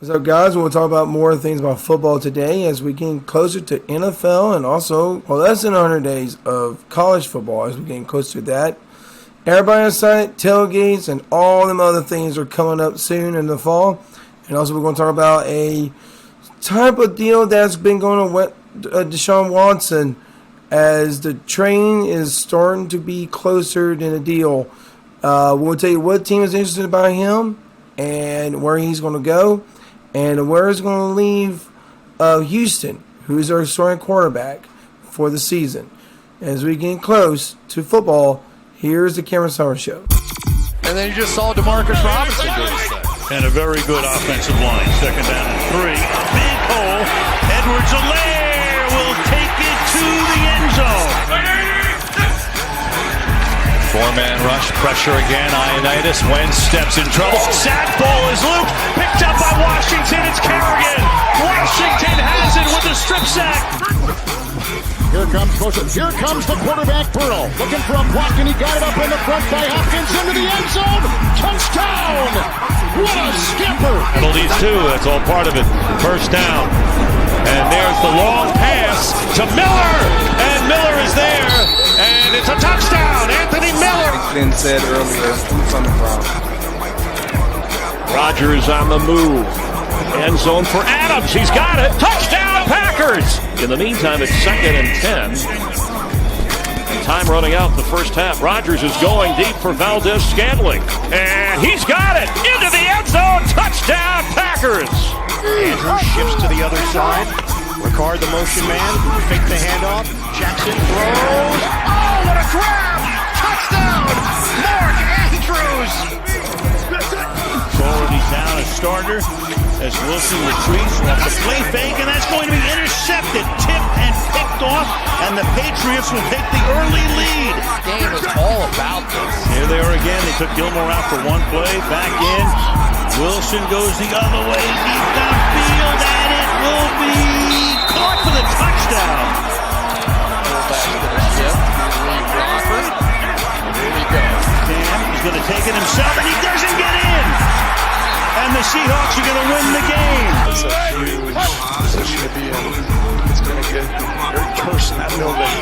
What's up, guys? We'll talk about more things about football today as we get closer to NFL and also, less than 100 days of college football as we get closer to that. Everybody on site, tailgates, and all them other things are coming up soon in the fall. And also, we're going to talk about a type of deal that's been going on with Deshaun Watson as the train is starting to be closer than a deal. We'll tell you what team is interested about him and where he's going to go. And where is going to leave Houston, who's our starting quarterback for the season. As we get close to football, here's the Cameron Sauer Show. And then you just saw DeMarcus Robinson do his thing. And a very good offensive line. Second down and 3. Big hole. Edwards-Helaire will take it to the end zone. Four-man rush, pressure again, Ioannidis. Wentz steps in trouble. Sack ball is looped, picked up by Washington. It's Kerrigan. Washington has it with a strip sack. Here comes the quarterback, Burrow. Looking for a block, and he got it up in the front by Hopkins into the end zone. Touchdown! What a skipper! Penalties too, that's all part of it. First down. And there's the long pass to Miller. And Miller is there. And it's a touchdown. Anthony Miller. Been said earlier, boots on the ground. Rodgers on the move. End zone for Adams. He's got it. Touchdown Packers. In the meantime, it's 2nd and 10. Time running out in the first half. Rodgers is going deep for Valdez-Scantling. And he's got it. Into the end zone. Touchdown Packers. Andrews shifts to the other side. Ricard, the motion man, fake the handoff. Jackson throws. Oh, what a grab! Touchdown! Mark Andrews! Already down a starter as Wilson retreats off the play fake, and that's going to be intercepted, tipped, and picked off, and the Patriots will take the early lead. This game is all about this. Here they are again. They took Gilmore out for one play, back in. Wilson goes the other way, deep downfield, and it will be caught for the touchdown. Fullback's going to shift. Lee Crawford. Here he goes. Cam, he's going to take it himself, and he doesn't get in. And the Seahawks are going to win the game. It's a huge position to be in. It's going to get very terse in that building.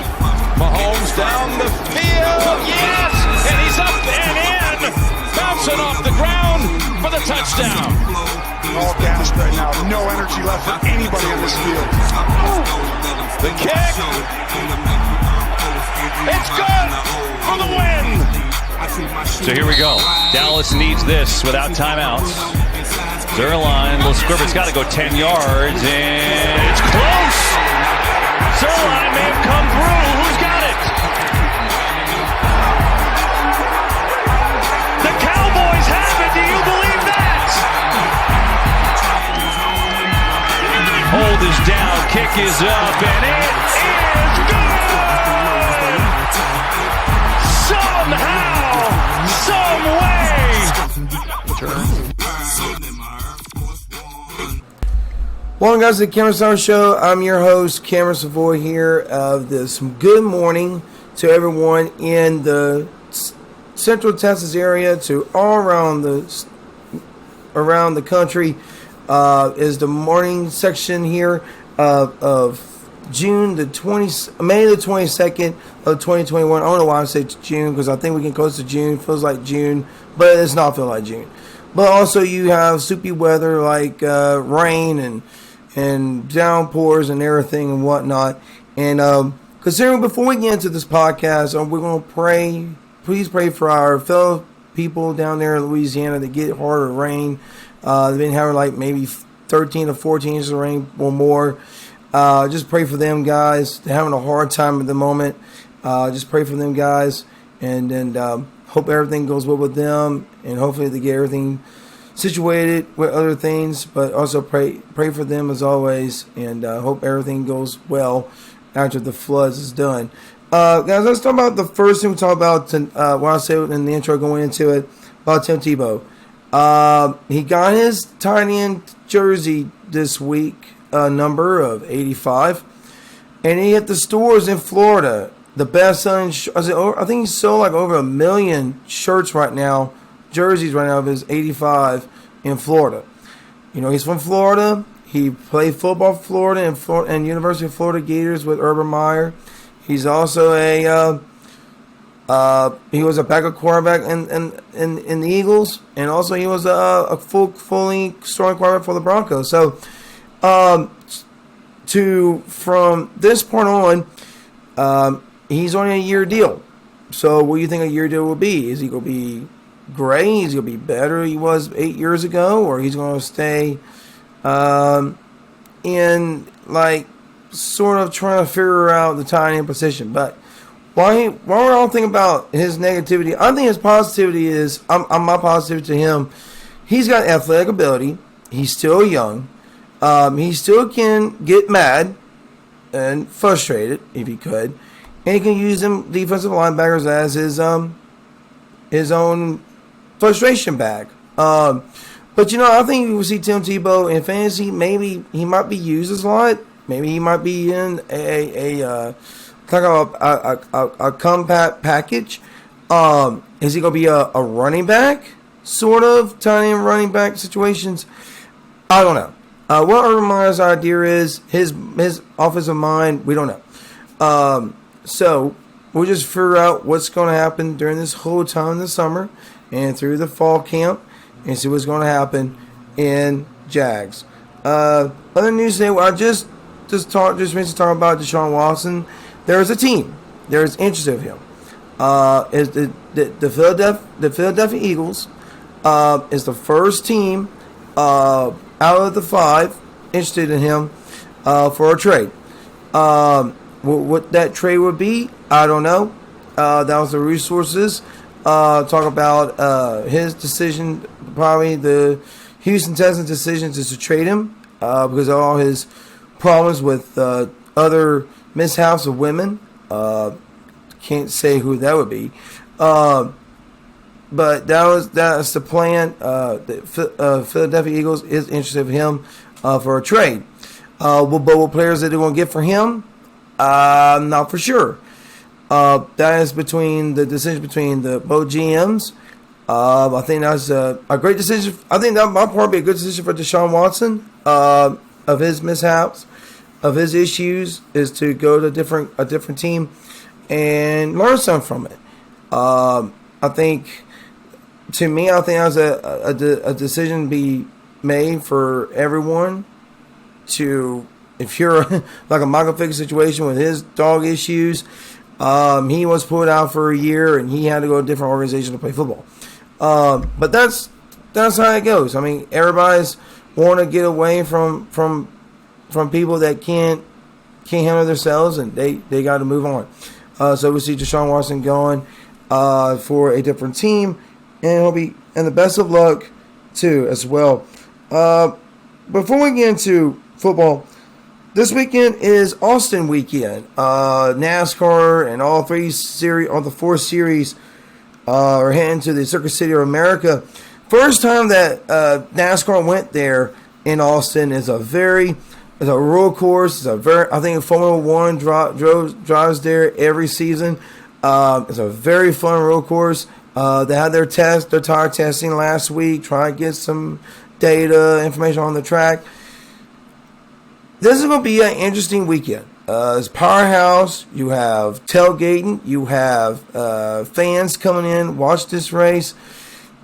Mahomes down the field, yes! And he's up and in! Bouncing off the ground for the touchdown. All gassed right now. No energy left for anybody on this field. The kick. It's good for the win. So here we go. Dallas needs this without timeouts. Zerline, little scribble. It's got to go 10 yards, and it's close. Zerline may have come through. Who's got it? The Cowboys have it. Do you believe that? Hold is down. Kick is up, and it is good. Somehow, some way. Welcome, guys, to the Cameron Sauer Show. I'm your host, Cameron Savoy, here of this. Good morning to everyone in the Central Texas area, to all around the country. Is the morning section here of May the 22nd of 2021. I don't know why I said June, because I think we can close to June. Feels like June, but it's not feel like June. But also you have soupy weather like rain and downpours and everything and whatnot. And considering, before we get into this podcast, we're going to pray. Please pray for our fellow people down there in Louisiana that get harder rain. They've been having like maybe 13 to 14 inches of rain or more. Just pray for them, guys. They're having a hard time at the moment. Just pray for them, guys. And hope everything goes well with them. And hopefully they get everything situated with other things. But also pray for them as always. And hope everything goes well after the floods is done. Guys, let's talk about the first thing we talk about. What I said in the intro going into it about Tim TeBow. He got his tight end jersey this week, number of 85, and he hit the stores in Florida. The best selling, I think he sold like over 1 million shirts right now, jerseys right now of his 85 in Florida. He's from Florida. He played football for Florida and University of Florida Gators with Urban Meyer. He's also he was a backup quarterback in the Eagles, and also he was a fully starting quarterback for the Broncos. So, from this point on, he's on a year deal. So, what do you think a year deal will be? Is he going to be great? Is he going to be better than he was 8 years ago, or he's going to stay in sort of trying to figure out the tight end position? But why we're all thinking about his negativity, I think his positivity is, my positivity to him, he's got athletic ability. He's still young. He still can get mad and frustrated if he could. And he can use them defensive linebackers as his own frustration bag. But I think we see Tim TeBow in fantasy. Maybe he might be used as a lot. Maybe he might be in a compact package. Is he going to be a running back, sort of tight end running back situations? I don't know. What Urban Meyer's idea is, his offensive mind, we don't know. So we'll just figure out what's going to happen during this whole time in the summer and through the fall camp, and see what's going to happen in Jags. Other news today, I just recently talked about Deshaun Watson. There's a team. There's interest of him. Is the Philadelphia Eagles is the first team out of the 5 interested in him for a trade. What that trade would be, I don't know. That was the resources. Talk about his decision, probably the Houston Texans' decision to trade him because of all his problems with other mishaps of women. Can't say who that would be. But that's the plan. The Philadelphia Eagles is interested in him for a trade. What players that they're going to get for him? I'm not for sure. That is the decision between the both GMs. I think that's a great decision. I think that might probably be a good decision for Deshaun Watson. Of his mishaps, of his issues, is to go to a different team and learn something from it. I think that's a decision to be made for everyone. If you're like a Michael Vick situation with his dog issues, he was put out for a year and he had to go to a different organization to play football. But that's how it goes. I mean, everybody's want to get away from people that can't handle themselves, and they got to move on. So we see Deshaun Watson going for a different team, and the best of luck too as well. Before we get into football, this weekend is Austin weekend. NASCAR and all the 4 series are heading to the Circuit City of America. First time that NASCAR went there in Austin is a road course. I think Formula One drives there every season. It's a very fun road course. They had their tire testing last week, trying to get some data, information on the track. This is going to be an interesting weekend. It's Powerhouse. You have tailgating. You have fans coming in, watch this race.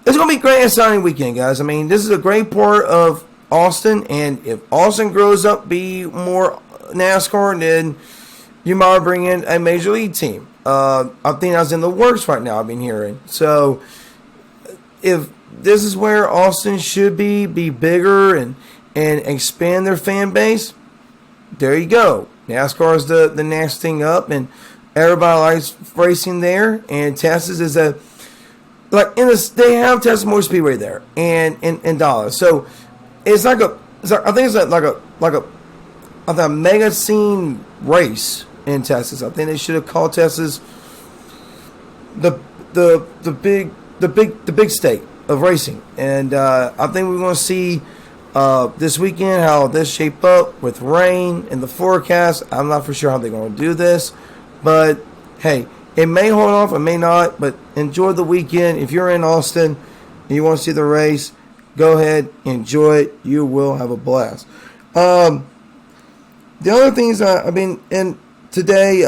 It's going to be a great and exciting weekend, guys. I mean, this is a great part of Austin, and if Austin grows up be more NASCAR, then you might bring in a major league team. I think that's in the works right now, I've been hearing. So if this is where Austin should be bigger and expand their fan base, there you go. NASCAR is the next thing up, and everybody likes racing there. And Texas is they have Texas Motor Speedway there and in Dallas. So it's I think it's like a mega scene race in Texas. I think they should have called Texas the big state of racing. And I think we're going to see this weekend how this shape up with rain in the forecast. I'm not for sure how they're going to do this, but hey, it may hold off, it may not. But enjoy the weekend. If you're in Austin and you want to see the race, Go ahead, enjoy it. You will have a blast. The other things I've been in today,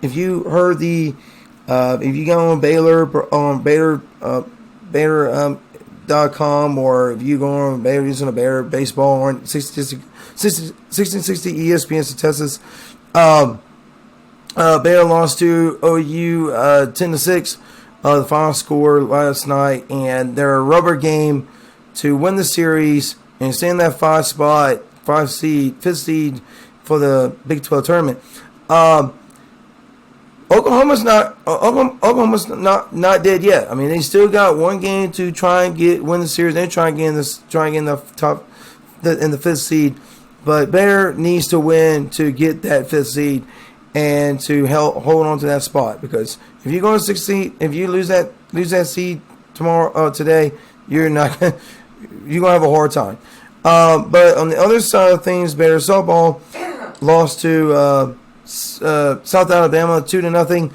if you heard if you go on Baylor.com, or if you go on Baylor using a Baylor baseball or 1660 ESPN statistics, Baylor lost to OU 10-6. The final score last night, and their rubber game to win the series and stay in that fifth seed for the Big 12 tournament. Oklahoma's not dead yet. I mean, they still got one game to try and win the series. They try and get in the top in the fifth seed, but Baylor needs to win to get that fifth seed and to hold on to that spot, because if you go to 6 seed, if you lose that seed today, you're gonna have a hard time. But on the other side of things, Baylor softball lost to South Alabama 2-0.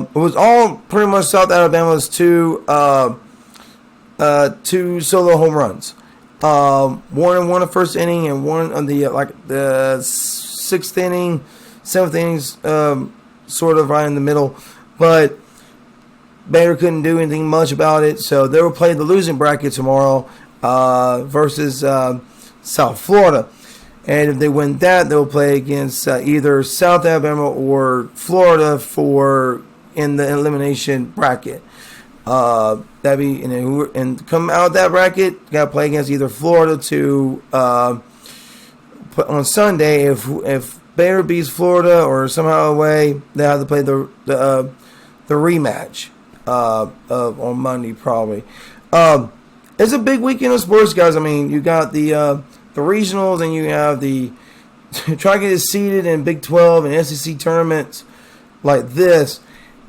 It was all pretty much South Alabama's two solo home runs. One in the first inning, and one on the sixth inning, seventh innings, sort of right in the middle. But Baylor couldn't do anything much about it, so they will play the losing bracket tomorrow versus South Florida. And if they win that, they'll play against either South Alabama or Florida in the elimination bracket. And come out of that bracket, got to play against either Florida on Sunday. If Baylor beats Florida or somehow away, they have to play the rematch on Monday probably. It's a big weekend of sports, guys. I mean, you got the regionals, and you have the try to get it seeded in Big 12 and SEC tournaments like this.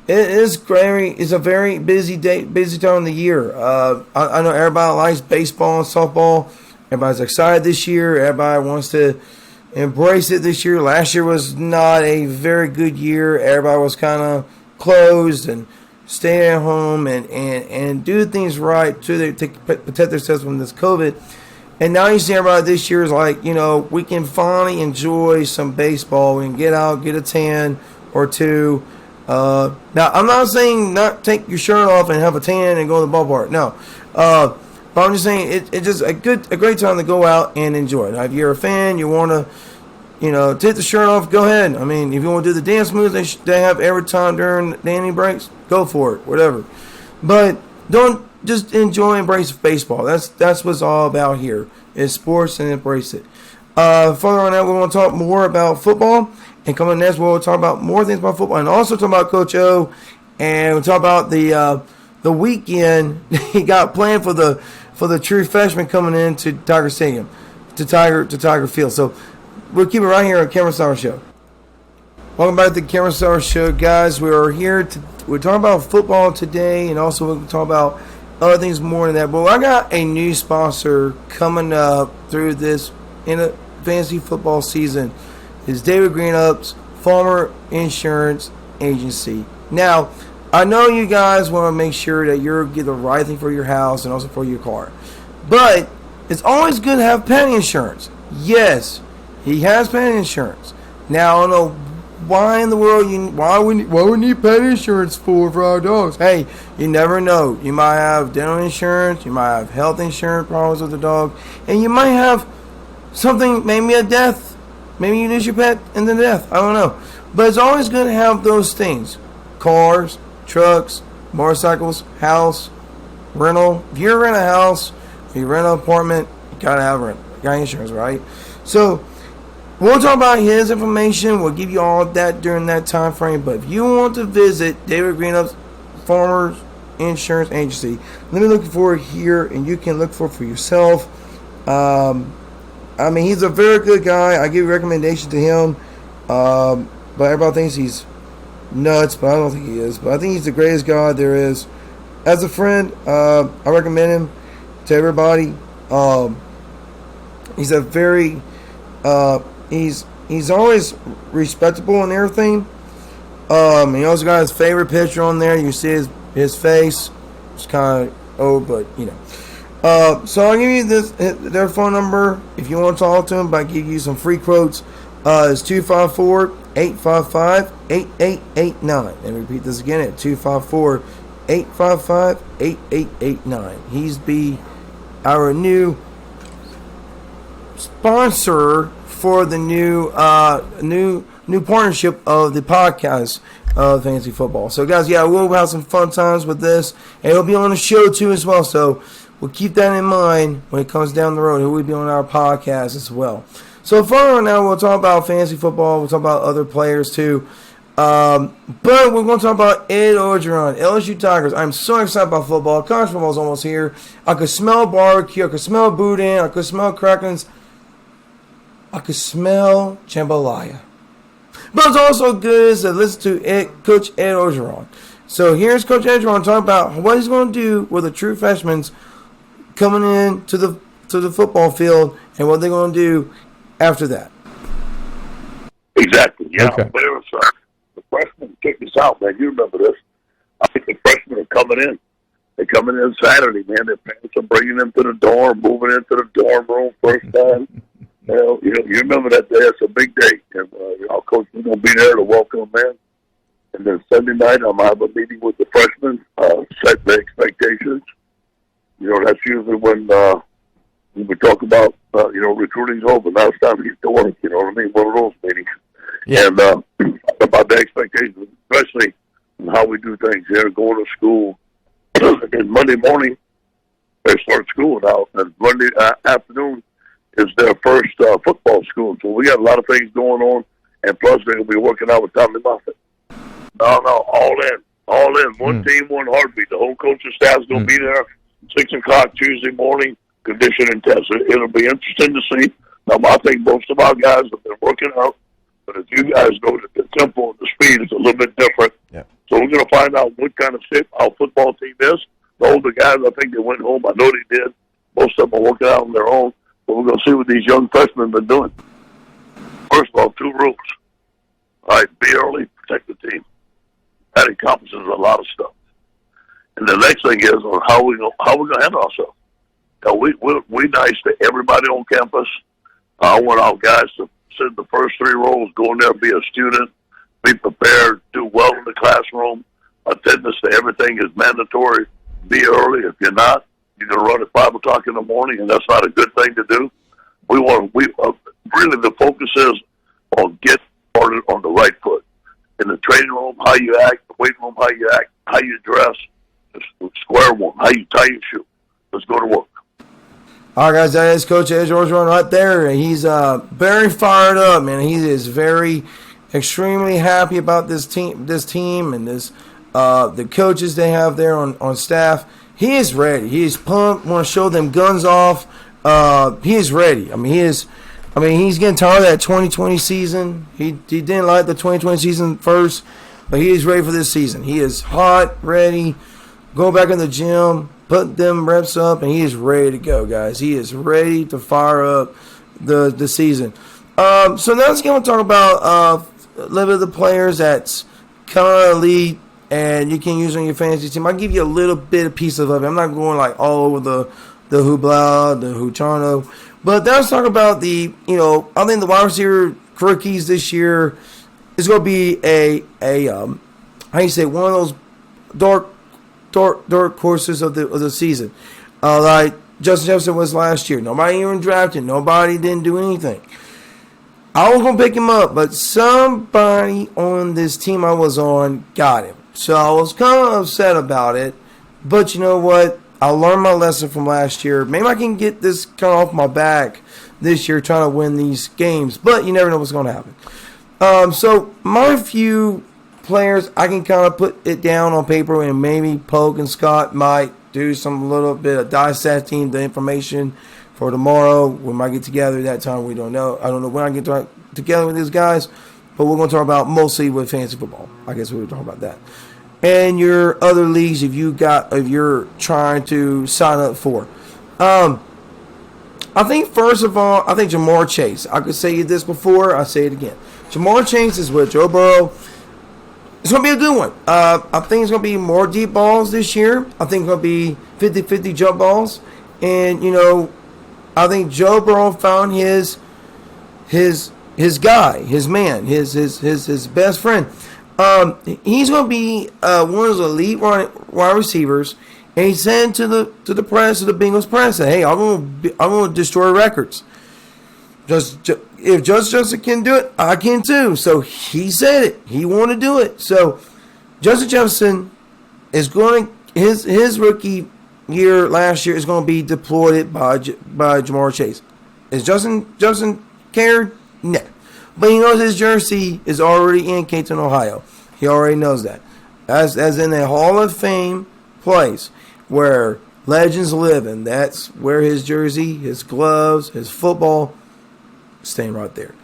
It's a very busy time of the year. I know everybody likes baseball and softball. Everybody's excited this year. Everybody wants to embrace it this year. Last year was not a very good year. Everybody was kind of closed and stay at home and do things right to protect themselves from this COVID. And now you see everybody this year is like, we can finally enjoy some baseball. We can get out, get a tan or two. Now, I'm not saying not take your shirt off and have a tan and go to the ballpark. No. But I'm just saying it's just a great time to go out and enjoy it. Now, if you're a fan, you want to, take the shirt off, go ahead. I mean, if you want to do the dance moves they have every time during the inning breaks, go for it, whatever. But don't just embrace baseball. That's what's all about here. It's sports, and embrace it. Further on that, we want to talk more about football. And coming next, we'll talk about more things about football, and also talk about Coach O. And we'll talk about the weekend he got planned for the true freshmen coming into Tiger Stadium, to Tiger Field. So we'll keep it right here on Cameron Sauer Show. Welcome back to the Cameron Sauer Show, guys. We're talking about football today, and also we'll talk about other things more than that. But I got a new sponsor coming up through this in a fantasy football season. Is David Greenup's Farmer Insurance Agency. Now, I know you guys want to make sure that you're getting the right thing for your house and also for your car. But it's always good to have pet insurance. Yes, he has pet insurance. Now, I don't know why in the world why we need pet insurance for our dogs. Hey, you never know. You might have dental insurance, you might have health insurance problems with the dog, and you might have something, maybe a death. Maybe you lose your pet in the death. I don't know. But it's always good to have those things. Cars, trucks, motorcycles, house, rental. If you rent a house, if you rent an apartment, you gotta have insurance, right? So we'll talk about his information. We'll give you all of that during that time frame. But if you want to visit David Greenup's Farmers Insurance Agency, let me look for it here, and you can look for it for yourself. I mean, he's a very good guy. I give a recommendation to him. But everybody thinks he's nuts, but I don't think he is. But I think he's the greatest guy there is. As a friend, I recommend him to everybody. He's a very he's always respectable and everything. He also got his favorite picture on there. You see his face. It's kind of old, but So I'll give you their phone number if you want to talk to them. But I give you some free quotes. It's 254-855-8889. And repeat this again at 254-855-8889. He's our new sponsor for the new partnership of the podcast of Fantasy Football. So guys, yeah, we'll have some fun times with this, and it'll be on the show too as well. So we'll keep that in mind when it comes down the road. It will be on our podcast as well. So far now, we'll talk about fantasy football. We'll talk about other players too. But we're going to talk about Ed Oregeon, LSU Tigers. I'm so excited about football. College football is almost here. I could smell barbecue. I could smell boudin. I could smell crackers. I could smell jambalaya. But it's also good to listen to Coach Ed Oregeon. So here's Coach Ed Oregeon talking about what he's going to do with the true freshmen coming in to the football field and what they're going to do after that. Exactly. Yeah. Okay. The freshmen kicked us out, man. You remember this? I think the freshmen are coming in. They're coming in Saturday, man. Their parents are bringing them to the dorm, moving into the dorm room first time. You remember that day. It's a big day. And, Coach is going to be there to welcome them in. And then Sunday night, I'm going to have a meeting with the freshmen, set the expectations. That's usually when we talk about, recruiting's over. Now it's time to get to work. You know what I mean? One of those meetings. Yeah. And about the expectations, especially how we do things here, going to school. And Monday morning, they start school now. And Monday afternoon is their first football school. So we got a lot of things going on. And plus, they're going to be working out with Tommy Moffitt. No, all in. One team, one heartbeat. The whole coaching staff's going to be there 6 o'clock Tuesday morning, conditioning test. It'll be interesting to see. Now, I think most of our guys have been working out. But if you guys know that the tempo and the speed is a little bit different. Yeah. So we're going to find out what kind of shape our football team is. The older guys, I think they went home. I know they did. Most of them are working out on their own. But we're going to see what these young freshmen have been doing. First of all, 2 rules. All right, be early, protect the team. That encompasses a lot of stuff. And the next thing is on how we're going to handle ourselves. Now, we're nice to everybody on campus. I want our guys to sit in the first 3 rows, go in there, be a student, be prepared, do well in the classroom. Attendance to everything is mandatory. Be early. If you're not, you're going to run at 5 o'clock in the morning, and that's not a good thing to do. Really the focus is on getting started on the right foot. In the training room, how you act, the weight room, how you act, how you dress, the square one, how you tie your shoe. Let's go to work. All right, guys, that is Coach Ed Oregeon right there. He's very fired up, man. He is extremely happy about this team, and the coaches they have there on staff. He is ready. He is pumped. Want to show them guns off. He is ready. He's getting tired of that 2020 season. He didn't like the 2020 season first, but he is ready for this season. He is hot, ready. Go back in the gym, put them reps up, and he is ready to go, guys. He is ready to fire up the season. So now let's go and talk about a little bit of the players that's kind of elite and you can use on your fantasy team. I'll give you a little bit of piece of it. I'm not going like all over the hoopla, the hoochano. But let's talk about I think the wide receiver rookies this year is going to be one of those dark horses of the season. Like Justin Jefferson was last year. Nobody even drafted. Nobody didn't do anything. I was going to pick him up, but somebody on this team I was on got him. So I was kind of upset about it. But you know what? I learned my lesson from last year. Maybe I can get this kind of off my back this year trying to win these games. But you never know what's going to happen. So my few players, I can kind of put it down on paper, and maybe Polk and Scott might do some little bit of dissecting the information for tomorrow. We might get together that time. We don't know. I don't know when I get together with these guys, but we're going to talk about mostly with fantasy football. I guess we were talking about that. And your other leagues, if you're trying to sign up for. I think first of all, Jamar Chase. I could say this before, I say it again. Jamar Chase is with Joe Burrow. It's going to be a good one. I think it's going to be more deep balls this year. I think it's going to be 50-50 jump balls. And, I think Joe Burrow found his guy, his man, his best friend. He's going to be one of those elite wide receivers. And he said to the press, to the Bengals press, "Hey, I'm going to destroy records. If Justin can do it, I can too." So he said it. He wanted to do it. So Justin Jefferson is going to, his rookie year last year is going to be deployed by Jamar Chase. Is Justin cared? No. But he knows his jersey is already in Canton, Ohio. He already knows that. As in a Hall of Fame place where legends live, and that's where his jersey, his gloves, his football, staying right there.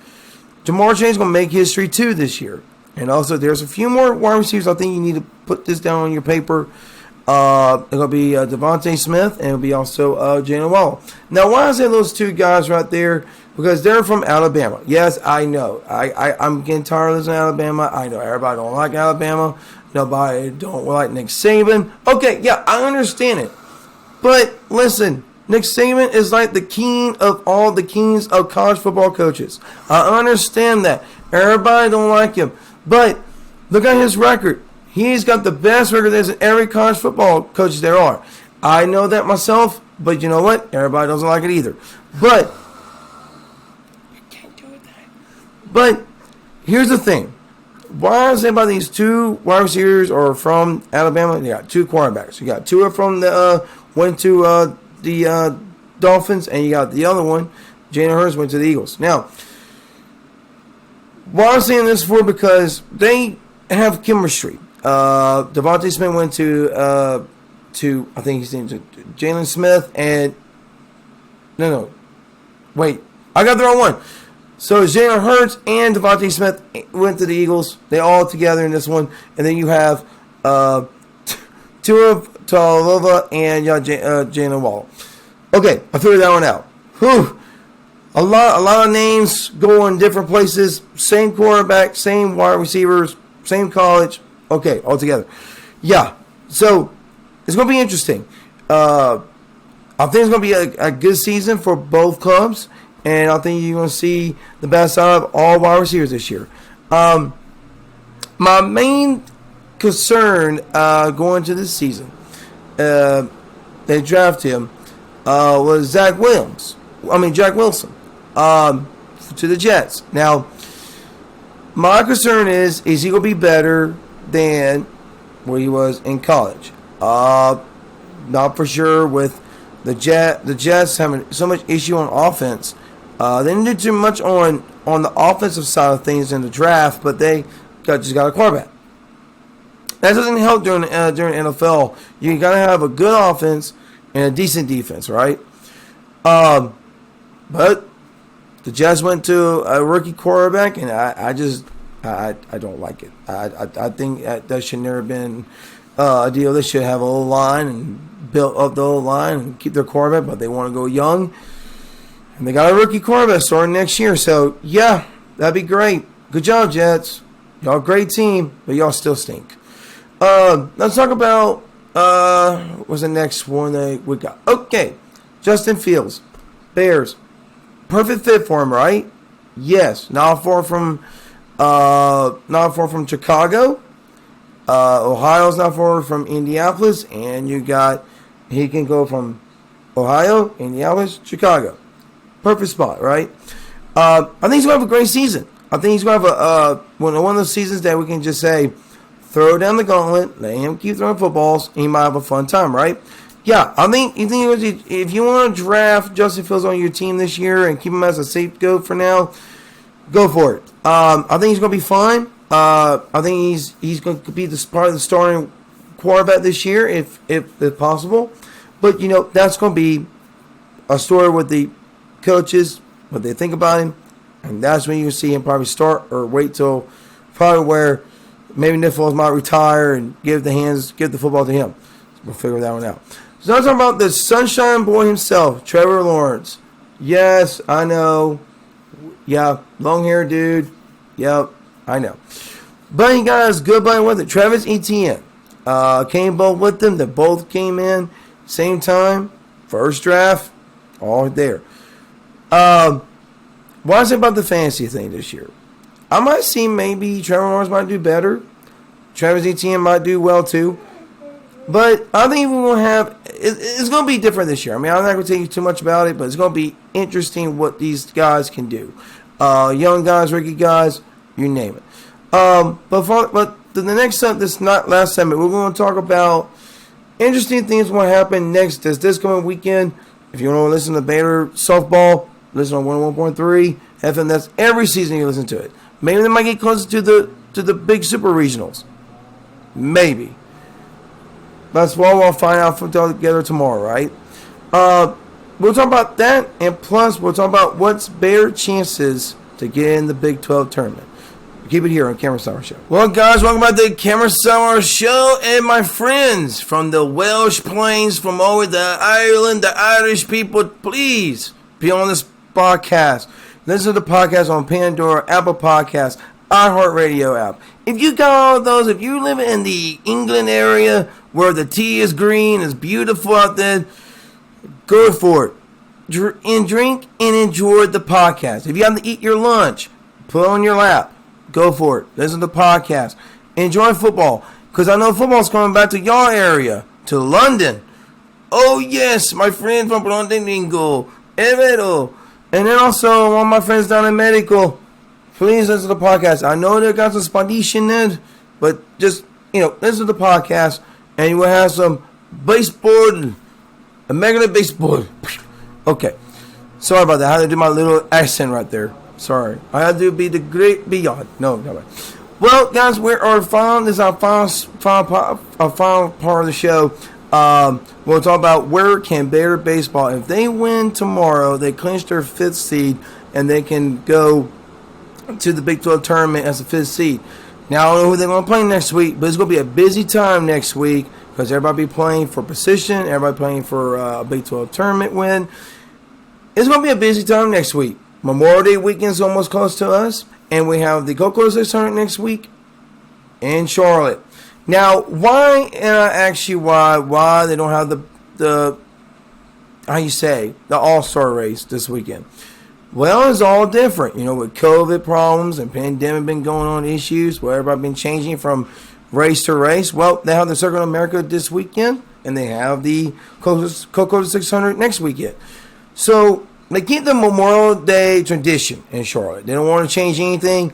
Jamar Chase is going to make history too this year. And also, there's a few more wide receivers. I think you need to put this down on your paper. It's going to be Devontae Smith, and it'll be also Jalen Waddle. Now, why I say those two guys right there? Because they're from Alabama. Yes, I know. I'm getting tired of listening to Alabama. I know everybody don't like Alabama. Nobody don't like Nick Saban. Okay, yeah, I understand it. But listen, Nick Saban is like the king of all the kings of college football coaches. I understand that. Everybody don't like him. But look at his record. He's got the best record there's in every college football coach there are. I know that myself, but you know what? Everybody doesn't like it either. But you can't do that. But here's the thing. Why I say about these two wide receivers are from Alabama? You got two quarterbacks. You got two from the went to the Dolphins, and you got the other one, Jalen Hurts, went to the Eagles. Now, why I'm saying this for, because they have chemistry. Devontae Smith went to I think he's named Jalen Smith, and wait, I got the wrong one. So Jalen Hurts and Devontae Smith went to the Eagles. They all together in this one, and then you have Tua Tagovailoa and Jalen Waddle. Okay, I figured that one out. Whew. A lot of names go in different places. Same quarterback, same wide receivers, same college. Okay, all together. Yeah, so it's going to be interesting. I think it's going to be a good season for both clubs, and I think you're going to see the best out of all wide receivers this year. My main concern going into this season, they drafted him, was Jack Wilson to the Jets. Now, my concern is he going to be better than where he was in college? Not for sure with the Jets having so much issue on offense. They didn't do too much on the offensive side of things in the draft, but they just got a quarterback. That doesn't help during NFL. You got to have a good offense and a decent defense, right? But the Jets went to a rookie quarterback, and I don't like it. I think that should never been a deal. They should have a little line and build up the whole line and keep their quarterback, but they want to go young. And they got a rookie quarterback starting next year. So, yeah, that'd be great. Good job, Jets. Y'all a great team, but y'all still stink. Let's talk about what's the next one that we got. Okay, Justin Fields, Bears. Perfect fit for him, right? Yes. Not far from Chicago. Ohio's not far from Indianapolis, and he can go from Ohio, Indianapolis, Chicago. Perfect spot, right? I think he's gonna have a great season. I think he's gonna have one of those seasons that we can just say, throw down the gauntlet, let him keep throwing footballs, and he might have a fun time, right? Yeah, I think if you want to draft Justin Fields on your team this year and keep him as a safeguard for now, go for it. I think he's going to be fine. I think he's going to be part of the starting quarterback this year, if possible. But that's going to be a story with the coaches, what they think about him, and that's when you see him probably start or wait till probably where maybe Nick Foles might retire and give the football to him. We'll figure that one out. So now talking about the sunshine boy himself, Trevor Lawrence. Yes, I know. Yeah, long hair dude. Yep, I know. But he got his good buddy with it. Travis Etienne came both with them. They both came in same time First draft, all there. What I say about the fantasy thing this year? I might see maybe Trevor Lawrence might do better. Travis Etienne might do well too. But I think we're going to have – it's going to be different this year. I mean, I'm not going to tell you too much about it, but it's going to be interesting what these guys can do. Young guys, rookie guys, you name it. But the next – this not last segment, we're going to talk about interesting things going to happen next this coming weekend. If you want to listen to Baylor softball, listen on 101.3 FM. That's every season you listen to it. Maybe they might get closer to the big super regionals. Maybe. That's what we'll find out together tomorrow, right? We'll talk about that, and plus we'll talk about what's Baylor chances to get in the Big 12 tournament. Keep it here on Cameron Sauer Show. Well, guys, welcome back to the Cameron Sauer Show, and my friends from the Welsh Plains, from over the Ireland, the Irish people, please be on this podcast. Listen to the podcast on Pandora, Apple Podcasts, iHeartRadio app. If you got all of those, if you live in the England area where the tea is green, it's beautiful out there, go for it. And drink and enjoy the podcast. If you have to eat your lunch, put it on your lap. Go for it. Listen to the podcast. Enjoy football. Because I know football's coming back to your area, to London. Oh, yes, my friend from Brondingo, Evero. And then also one of my friends down in Medical. Please listen to the podcast. I know they got some Spanish in it, but just, listen to the podcast, and you will have some baseball, American baseball. Okay. Sorry about that. I had to do my little accent right there. Sorry. I had to be the great beyond. No. Well, guys, this is our final part of the show. We'll talk about where can Baylor baseball, if they win tomorrow, they clinch their 5th seed, and they can go to the Big 12 tournament as a 5th seed. Now, I don't know who they're going to play next week, but it's going to be a busy time next week because everybody be playing for position, everybody playing for a Big 12 tournament win. It's going to be a busy time next week. Memorial Day weekend is almost close to us, and we have the COTA 600 next week in Charlotte. Now, why, and I ask you why they don't have the all-star race this weekend? Well, it's all different. With COVID problems and pandemic been going on issues where everybody been changing from race to race. Well, they have the Circle of America this weekend, and they have the COTA 600 next weekend. So they keep the Memorial Day tradition in Charlotte. They don't want to change anything,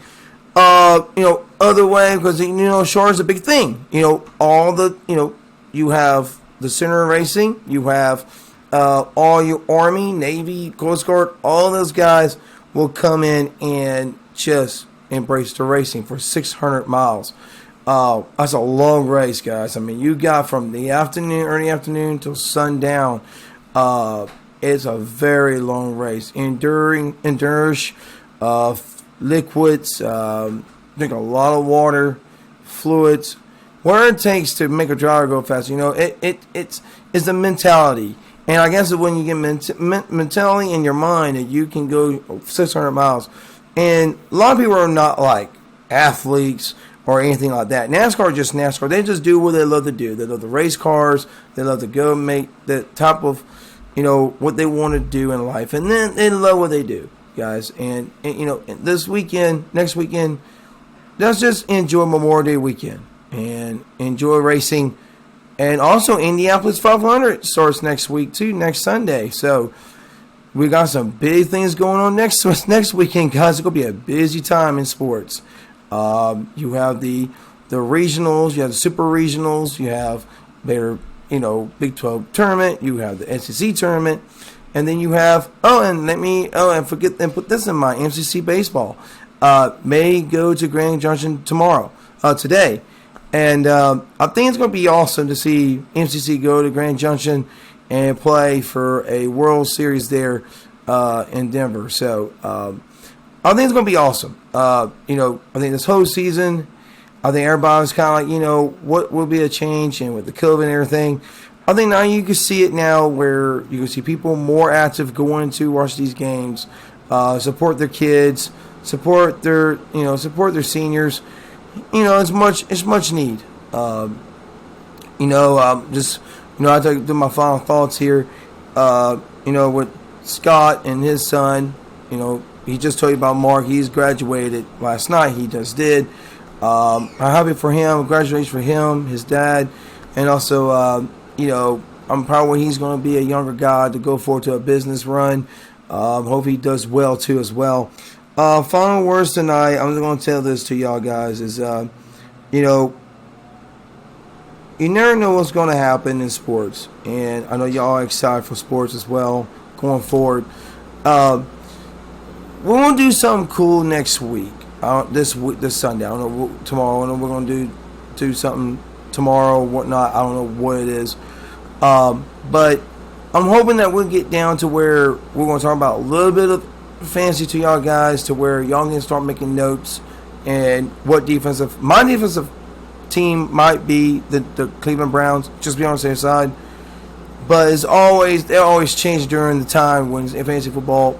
other way, because, Charlotte's a big thing. You have the center racing, you have all your Army, Navy, Coast Guard, all those guys will come in and just embrace the racing for 600 miles. That's a long race, guys. I mean, you got from the early afternoon till sundown. It's a very long race. Endurance, liquids, drink a lot of water, fluids, whatever it takes to make a driver go fast. It's the mentality. And I guess when you get mentality in your mind that you can go 600 miles. And a lot of people are not like athletes or anything like that. NASCAR is just NASCAR. They just do what they love to do. They love to race cars. They love to go make the type of, what they want to do in life. And then they love what they do, guys. And this weekend, next weekend, let's just enjoy Memorial Day weekend and enjoy racing. And also, Indianapolis 500 starts next week, too, next Sunday. So, we got some big things going on next weekend, guys. It's going to be a busy time in sports. You have the regionals, you have the super regionals, you have their, Big 12 tournament, you have the SEC tournament, and then you have, and put this in mind, MCC baseball may go to Grand Junction today. And I think it's going to be awesome to see MCC go to Grand Junction and play for a World Series there in Denver. So I think it's going to be awesome. I think this whole season, I think everybody's kind of like, what will be a change, and with the COVID and everything. I think now you can see it now where you can see people more active going to watch these games, support their kids, support their seniors. It's much need. I do my final thoughts here with Scott and his son. He just told you about Mark. He's graduated last night. He just did. I'm happy for him. Congratulations for him, his dad, and also, I'm proud when he's going to be a younger guy to go forward to a business run. Hope he does well too as well. Final words tonight. I'm just going to tell this to y'all guys is, you never know what's going to happen in sports, and I know y'all are excited for sports as well going forward. We're going to do something cool next week. This Sunday. I don't know tomorrow. I know we're going to do something tomorrow, whatnot. I don't know what it is. But I'm hoping that we'll get down to where we're going to talk about a little bit of fantasy to y'all guys, to where y'all can start making notes and what my defensive team might be the Cleveland Browns, just be on the safe side. But they always change during the time when fantasy football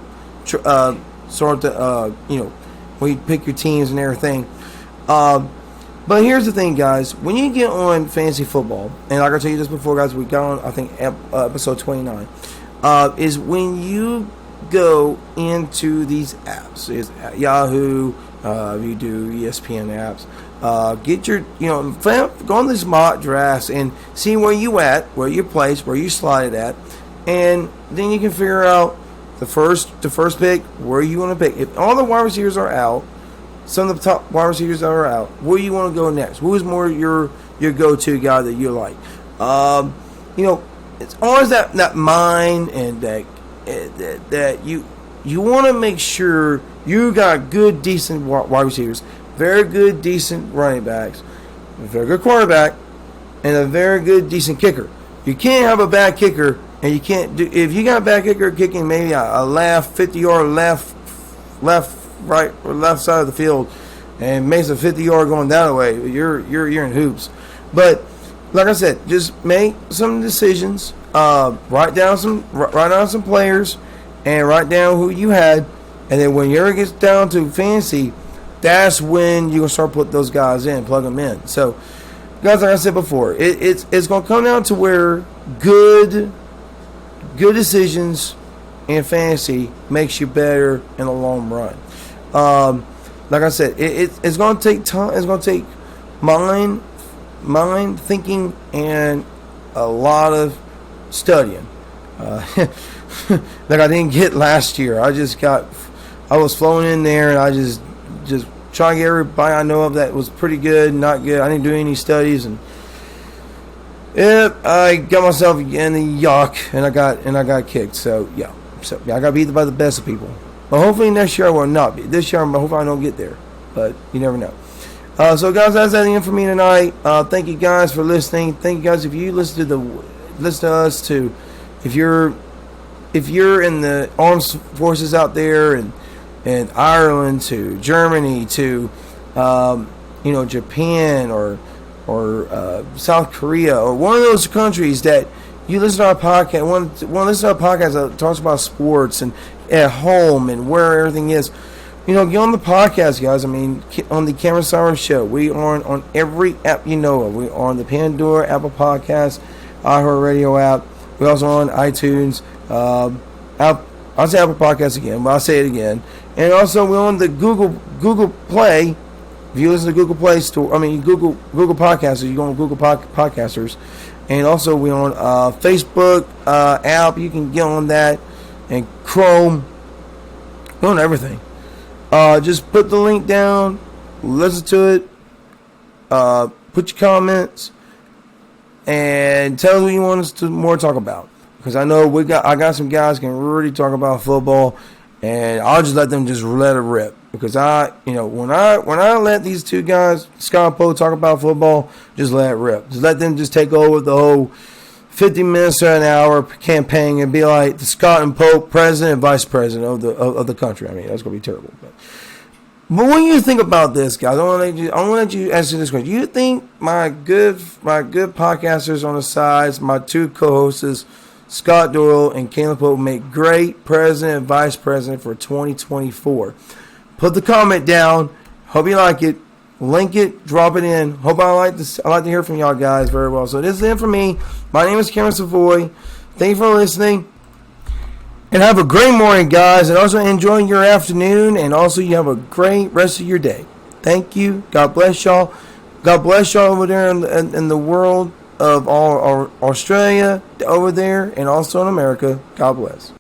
when you pick your teams and everything. But here's the thing, guys. When you get on fantasy football, and like I told you this before, guys, we got on, I think, episode 29, is when you go into these apps. It's Yahoo, you do ESPN apps. Get your, go on these mock drafts and see where you at, where you place, where you slide it at, and then you can figure out the first pick, where you want to pick. If all the wide receivers are out, some of the top wide receivers that are out, where you want to go next? Who's more your go-to guy that you like? It's always that mind and that you want to make sure you got good, decent wide receivers, very good, decent running backs, a very good quarterback, and a very good, decent kicker. You can't have a bad kicker, and you can't do if you got a bad kicker kicking maybe a left 50-yard left, right or left side of the field, and makes a 50-yard going that way. You're in hoops. But like I said, just make some decisions. Write down some players, and write down who you had, and then when it gets down to fantasy, that's when you can start putting those guys in, plug them in. So, guys, like I said before, it's going to come down to where good decisions in fantasy makes you better in the long run. Like I said, it's going to take time. It's going to take mind thinking and a lot of studying. Like I didn't get last year. I was flown in there, and I just trying to get everybody I know of that was pretty good, not good. I didn't do any studies, and I got myself in the yuck, and I got kicked. So I got beat by the best of people. But hopefully next year I will not be. This year, hopefully I don't get there. But you never know. So guys, that's everything for me tonight. Thank you guys for listening. Thank you guys if you listen to us too. If you're in the armed forces out there and Ireland to Germany to Japan or South Korea or one of those countries that you listen to our podcast, want to listen to our podcast that talks about sports and at home and where everything is, get on the podcast, guys. I mean, on the Cameron Sowers Show, we are on every app you know of. We're on the Pandora, Apple Podcasts, iHeartRadio app. We're also on iTunes. I'll say Apple Podcasts again, but I'll say it again. And also we're on the Google Play. If you listen to Google Play Store, Google Podcasters, you go on Google Podcasters. And also we're on Facebook app. You can get on that, and Chrome. We're on everything. Just put the link down, listen to it, put your comments, and tell us what you want us to more talk about. Because I know I got some guys can really talk about football, and I'll just let them just let it rip. Because when I let these two guys, Scott and Poe, talk about football, just let it rip. Just let them just take over the whole 50 minutes to an hour campaign and be like the Scott and Poe president and vice president of the country. That's gonna be terrible. But when you think about this, guys, I want to let you answer this question. You think my good podcasters on the sides, my two co-hosts, Scott Doyle and Caleb Pope, make great president and vice president for 2024? Put the comment down. Hope you like it. Link it. Drop it in. Hope I like this. I like to hear from y'all guys very well. So this is it for me. My name is Cameron Savoy. Thank you for listening. And have a great morning, guys, and also enjoy your afternoon, and also you have a great rest of your day. Thank you. God bless y'all. God bless y'all over there in the world of all Australia, over there, and also in America. God bless.